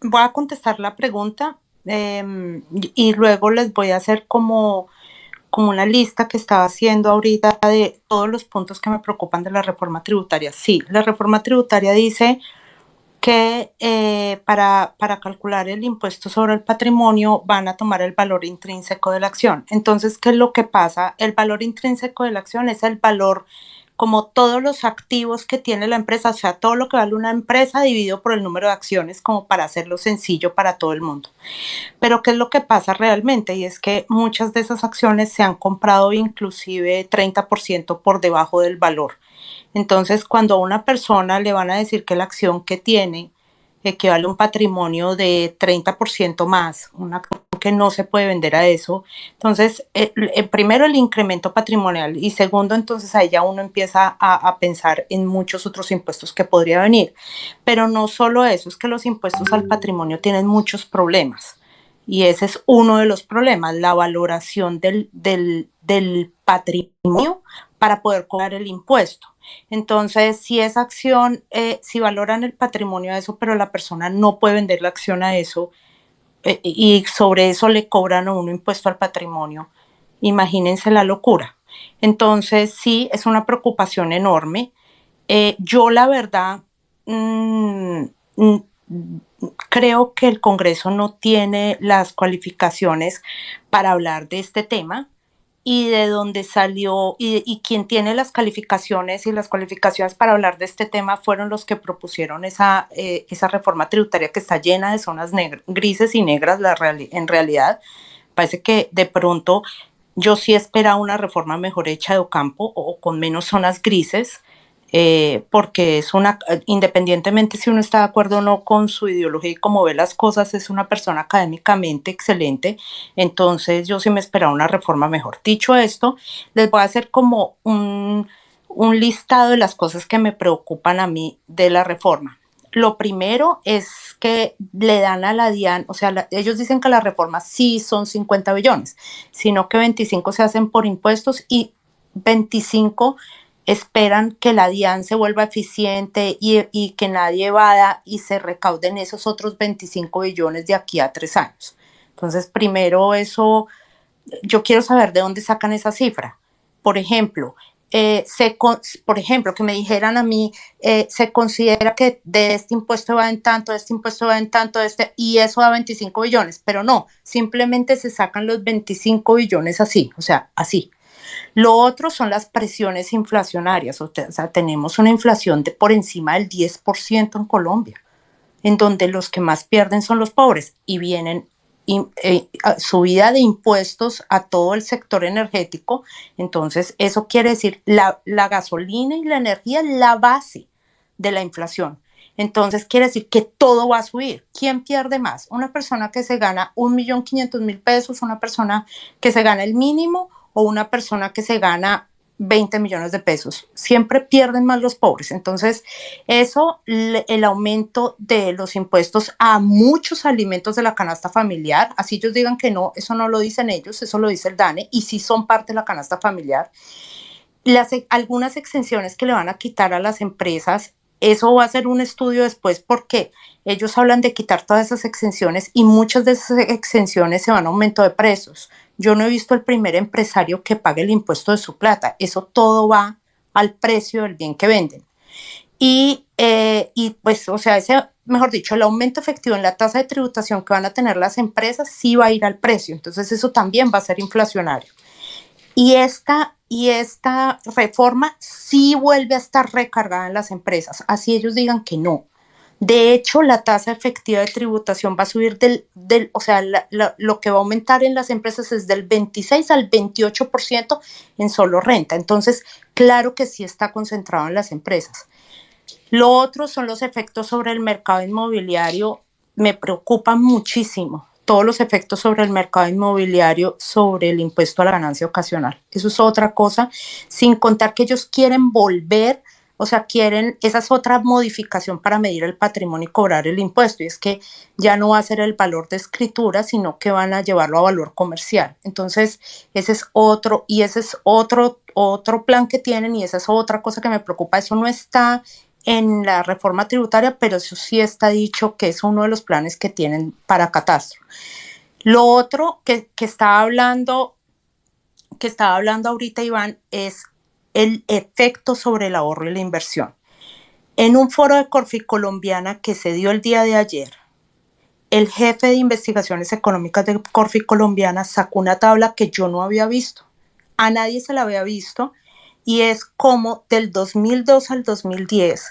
voy a contestar la pregunta y luego les voy a hacer como una lista que estaba haciendo ahorita de todos los puntos que me preocupan de la reforma tributaria. Sí, la reforma tributaria dice que para calcular el impuesto sobre el patrimonio van a tomar el valor intrínseco de la acción. Entonces, ¿qué es lo que pasa? El valor intrínseco de la acción es el valor como todos los activos que tiene la empresa, o sea, todo lo que vale una empresa dividido por el número de acciones, como para hacerlo sencillo para todo el mundo. Pero ¿qué es lo que pasa realmente? Y es que muchas de esas acciones se han comprado inclusive 30% por debajo del valor. Entonces, cuando a una persona le van a decir que la acción que tiene equivale a un patrimonio de 30% más, una acción que no se puede vender a eso, entonces, primero el incremento patrimonial y segundo, entonces ahí ya uno empieza a pensar en muchos otros impuestos que podría venir. Pero no solo eso, es que los impuestos al patrimonio tienen muchos problemas. Y ese es uno de los problemas, la valoración del patrimonio para poder cobrar el impuesto. Entonces, si esa acción, si valoran el patrimonio a eso, pero la persona no puede vender la acción a eso, y sobre eso le cobran a uno impuesto al patrimonio, imagínense la locura. Entonces, sí, es una preocupación enorme. Yo, la verdad, mmm, creo que el Congreso no tiene las cualificaciones para hablar de este tema y de dónde salió y quien tiene las calificaciones y las cualificaciones para hablar de este tema fueron los que propusieron esa reforma tributaria que está llena de zonas grises y negras en realidad. Parece que de pronto yo sí esperaba una reforma mejor hecha de Ocampo o con menos zonas grises, porque independientemente si uno está de acuerdo o no con su ideología y cómo ve las cosas, es una persona académicamente excelente, entonces yo sí me esperaba una reforma mejor. Dicho esto, les voy a hacer como un listado de las cosas que me preocupan a mí de la reforma. Lo primero es que le dan a la DIAN, o sea, ellos dicen que la reforma sí son 50 billones, sino que 25 se hacen por impuestos y 25 esperan que la DIAN se vuelva eficiente y que nadie evada y se recauden esos otros 25 billones de aquí a 3 años. Entonces, primero eso, yo quiero saber de dónde sacan esa cifra. Por ejemplo, que me dijeran a mí, se considera que de este impuesto va en tanto, de este impuesto va en tanto, y eso da 25 billones, pero no, simplemente se sacan los 25 billones así, o sea, así. Lo otro son las presiones inflacionarias, o sea, tenemos una inflación de por encima del 10% en Colombia, en donde los que más pierden son los pobres y vienen subida de impuestos a todo el sector energético. Entonces, eso quiere decir la gasolina y la energía es la base de la inflación. Entonces, quiere decir que todo va a subir. ¿Quién pierde más? Una persona que se gana 1.500.000 pesos, una persona que se gana el mínimo o una persona que se gana 20 millones de pesos. Siempre pierden más los pobres. Entonces, el aumento de los impuestos a muchos alimentos de la canasta familiar, así ellos digan que no, eso no lo dicen ellos, eso lo dice el DANE, y sí son parte de la canasta familiar. Algunas exenciones que le van a quitar a las empresas, eso va a ser un estudio después porque ellos hablan de quitar todas esas exenciones y muchas de esas exenciones se van a aumento de precios. Yo no he visto el primer empresario que pague el impuesto de su plata. Eso todo va al precio del bien que venden. Y pues, o sea, mejor dicho, el aumento efectivo en la tasa de tributación que van a tener las empresas sí va a ir al precio. Entonces, eso también va a ser inflacionario. Y esta reforma sí vuelve a estar recargada en las empresas, así ellos digan que no. De hecho, la tasa efectiva de tributación va a subir o sea, lo que va a aumentar en las empresas es del 26 al 28% en solo renta. Entonces, claro que sí está concentrado en las empresas. Lo otro son los efectos sobre el mercado inmobiliario. Me preocupan muchísimo todos los efectos sobre el mercado inmobiliario, sobre el impuesto a la ganancia ocasional. Eso es otra cosa, sin contar que ellos quieren volver, o sea, esa es otra modificación para medir el patrimonio y cobrar el impuesto, y es que ya no va a ser el valor de escritura, sino que van a llevarlo a valor comercial. Entonces, ese es otro plan que tienen, y esa es otra cosa que me preocupa. Eso no está en la reforma tributaria, pero eso sí está dicho que es uno de los planes que tienen para catastro. Lo otro que estaba hablando ahorita Iván es el efecto sobre el ahorro y la inversión. En un foro de Corficolombiana que se dio el día de ayer, el jefe de investigaciones económicas de Corficolombiana sacó una tabla que yo no había visto. A nadie se la había visto, y es como del 2002 al 2010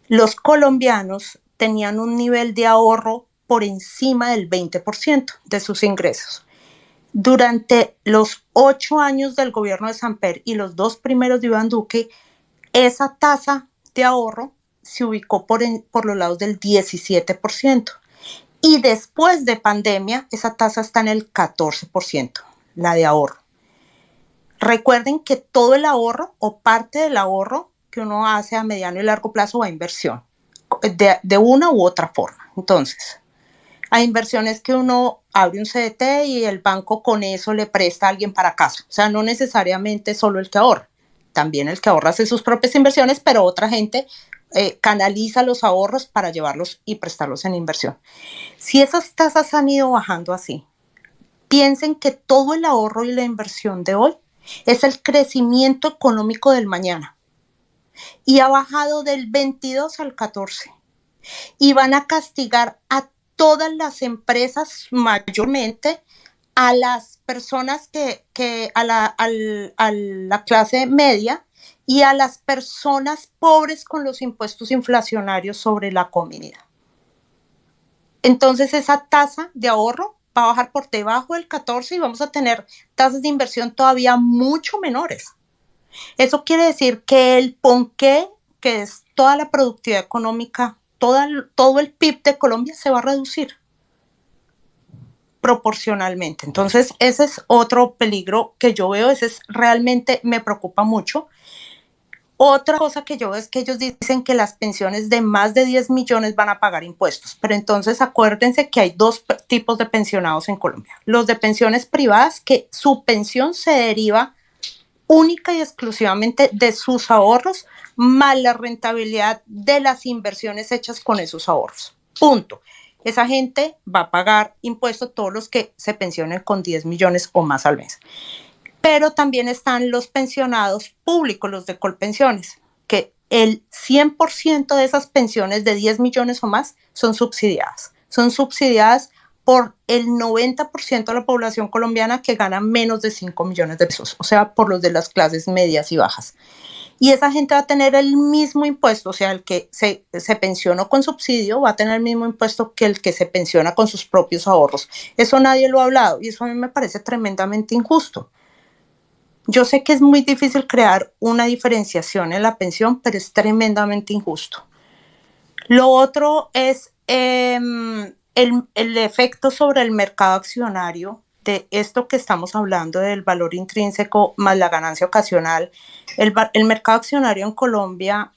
los colombianos tenían un nivel de ahorro por encima del 20% de sus ingresos. Durante los 8 años del gobierno de Samper y los 2 primeros de Iván Duque, esa tasa de ahorro se ubicó por los lados del 17%. Y después de pandemia, esa tasa está en el 14%, la de ahorro. Recuerden que todo el ahorro o parte del ahorro que uno hace a mediano y largo plazo va a inversión, de una u otra forma. Entonces, hay inversiones que uno abre un CDT y el banco con eso le presta a alguien para casa. O sea, no necesariamente solo el que ahorra, también el que ahorra hace sus propias inversiones, pero otra gente canaliza los ahorros para llevarlos y prestarlos en inversión. Si esas tasas han ido bajando así, piensen que todo el ahorro y la inversión de hoy es el crecimiento económico del mañana, y ha bajado del 22 al 14, y van a castigar a todas las empresas, mayormente a las personas a la clase media y a las personas pobres con los impuestos inflacionarios sobre la comida. Entonces esa tasa de ahorro va a bajar por debajo del 14 y vamos a tener tasas de inversión todavía mucho menores. Eso quiere decir que el ponqué, que es toda la productividad económica, todo el PIB de Colombia se va a reducir proporcionalmente. Entonces ese es otro peligro que yo veo, ese es realmente me preocupa mucho. Otra cosa que yo veo es que ellos dicen que las pensiones de más de 10 millones van a pagar impuestos, pero entonces acuérdense que hay 2 tipos de pensionados en Colombia. Los de pensiones privadas, que su pensión se deriva única y exclusivamente de sus ahorros, más la rentabilidad de las inversiones hechas con esos ahorros. Punto. Esa gente va a pagar impuestos, todos los que se pensionen con 10 millones o más al mes. Pero también están los pensionados públicos, los de Colpensiones, que el 100% de esas pensiones de 10 millones o más son subsidiadas. Son subsidiadas por el 90% de la población colombiana que gana menos de 5 millones de pesos, o sea, por los de las clases medias y bajas. Y esa gente va a tener el mismo impuesto, o sea, el que se pensionó con subsidio va a tener el mismo impuesto que el que se pensiona con sus propios ahorros. Eso nadie lo ha hablado y eso a mí me parece tremendamente injusto. Yo sé que es muy difícil crear una diferenciación en la pensión, pero es tremendamente injusto. Lo otro es el efecto sobre el mercado accionario de esto que estamos hablando del valor intrínseco más la ganancia ocasional. El mercado accionario en Colombia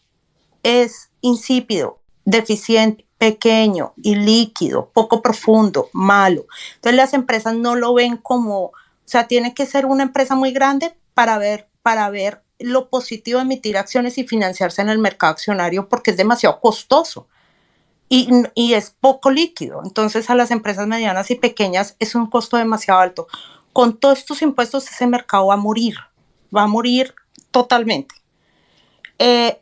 es insípido, deficiente, pequeño, ilíquido, poco profundo, malo. Entonces las empresas no lo ven como, o sea, tiene que ser una empresa muy grande para ver lo positivo de emitir acciones y financiarse en el mercado accionario, porque es demasiado costoso y es poco líquido. Entonces a las empresas medianas y pequeñas es un costo demasiado alto. Con todos estos impuestos ese mercado va a morir totalmente.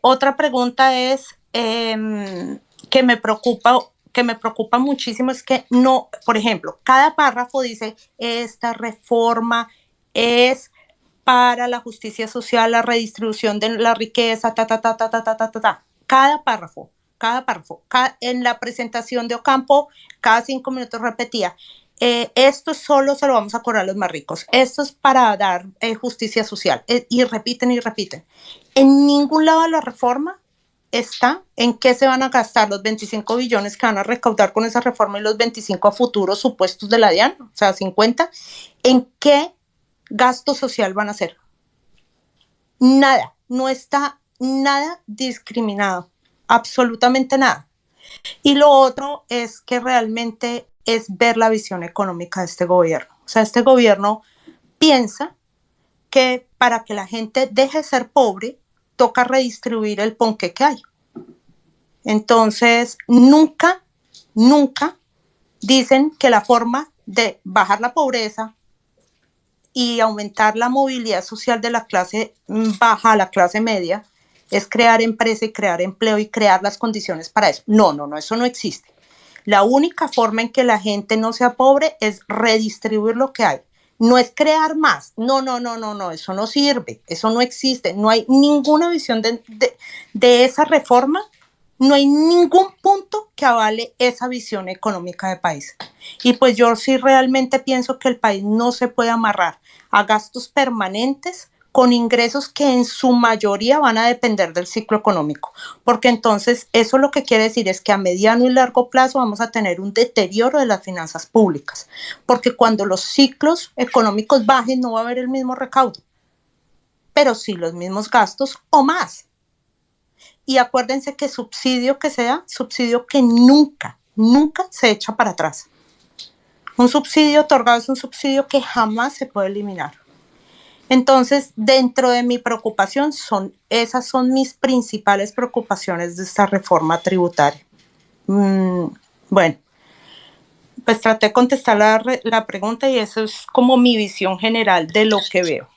Otra pregunta es que me preocupa muchísimo, es que no, por ejemplo, cada párrafo dice esta reforma es para la justicia social, la redistribución de la riqueza, Cada párrafo, en la presentación de Ocampo, cada 5 minutos repetía, esto solo se lo vamos a cobrar a los más ricos, esto es para dar justicia social, y repiten y repiten. En ningún lado de la reforma está en qué se van a gastar los 25 billones que van a recaudar con esa reforma y los 25 a futuros supuestos de la DIAN, o sea, 50, en qué gasto social van a hacer. Nada, no está nada discriminado, absolutamente nada. Y lo otro es que realmente es ver la visión económica de este gobierno. O sea, este gobierno piensa que para que la gente deje de ser pobre, toca redistribuir el ponqué que hay. Entonces, nunca, nunca dicen que la forma de bajar la pobreza y aumentar la movilidad social de la clase baja a la clase media es crear empresa y crear empleo y crear las condiciones para eso. No, no, no, eso no existe. La única forma en que la gente no sea pobre es redistribuir lo que hay. No es crear más. No, no, no, no, no, eso no sirve, eso no existe. No hay ninguna visión de esa reforma, no hay ningún punto que avale esa visión económica de país. Y pues yo sí realmente pienso que el país no se puede amarrar a gastos permanentes con ingresos que en su mayoría van a depender del ciclo económico, porque entonces eso lo que quiere decir es que a mediano y largo plazo vamos a tener un deterioro de las finanzas públicas, porque cuando los ciclos económicos bajen no va a haber el mismo recaudo, pero sí los mismos gastos o más. Y acuérdense que subsidio que sea, subsidio que nunca, nunca se echa para atrás. Un subsidio otorgado es un subsidio que jamás se puede eliminar. Entonces, dentro de mi preocupación, esas son mis principales preocupaciones de esta reforma tributaria. Bueno, pues traté de contestar la pregunta y eso es como mi visión general de lo que veo.